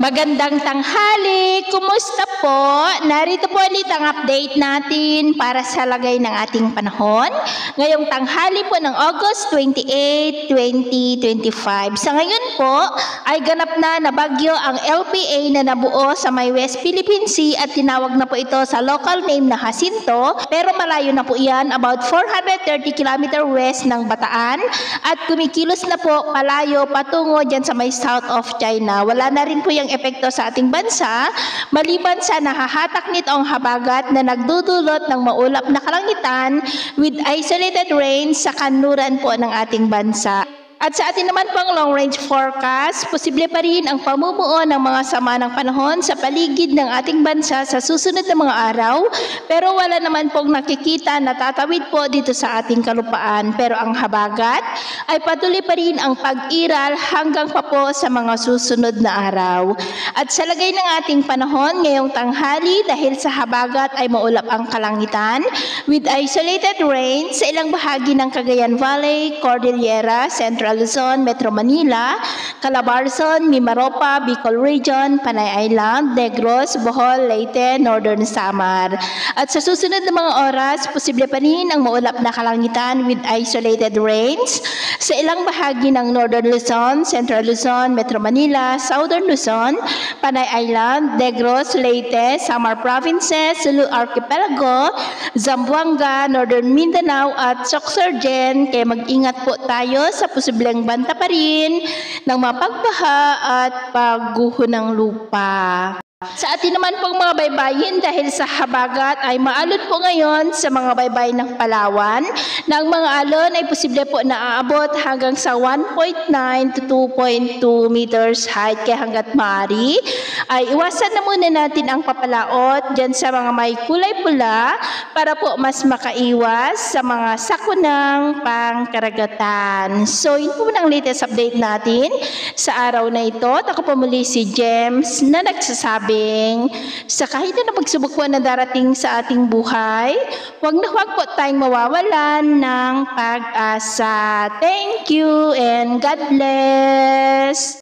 Magandang tanghali! Kumusta po? Narito po ulit ang update natin para sa lagay ng ating panahon. Ngayong tanghali po ng August 28, 2025. Sa ngayon po ay ganap na bagyo ang LPA na nabuo sa may West Philippine Sea at tinawag na po ito sa local name na Jacinto. Pero malayo na po yan, about 430 km west ng Bataan at kumikilos na po palayo patungo dyan sa may south of China. Wala na rin po yung epekto sa ating bansa, maliban sa nahahatak nito ang habagat na nagdudulot ng maulap na kalangitan with isolated rain sa kanluran po ng ating bansa. At sa atin naman pang long-range forecast, posible pa rin ang pamumuo ng mga sama ng panahon sa paligid ng ating bansa sa susunod na mga araw, pero wala naman pong nakikita na tatawid po dito sa ating kalupaan. Pero ang habagat ay patuloy pa rin ang pag-iral hanggang pa po sa mga susunod na araw. At sa lagay ng ating panahon ngayong tanghali, dahil sa habagat ay maulap ang kalangitan with isolated rain sa ilang bahagi ng Cagayan Valley, Cordillera, Central Luzon, Metro Manila, Calabarzon, Mimaropa, Bicol Region, Panay Island, Negros, Bohol, Leyte, Northern Samar. At sa susunod na mga oras, posible pa rin ang maulap na kalangitan with isolated rains sa ilang bahagi ng Northern Luzon, Central Luzon, Metro Manila, Southern Luzon, Panay Island, Negros, Leyte, Samar Provinces, Sulu Archipelago, Zamboanga, Northern Mindanao at Sorsogon. Kaya mag-ingat po tayo sa posibleng banta pa rin ng mapagbaha at pagguho ng lupa. Sa atin naman pong mga baybayin, dahil sa habagat ay maalon po ngayon sa mga baybay ng Palawan na ang mga alon ay posible po na aabot hanggang sa 1.9 to 2.2 meters height. Kaya hanggat maaari ay iwasan na muna natin ang papalaot dyan sa mga may kulay pula para po mas makaiwas sa mga sakunang pangkaragatan. So yun po ang latest update natin sa araw na ito. Ako po muli si James na nagsasabi sa kahit na pagsubok po na darating sa ating buhay, huwag na huwag po tayong mawawalan ng pag-asa. Thank you and God bless!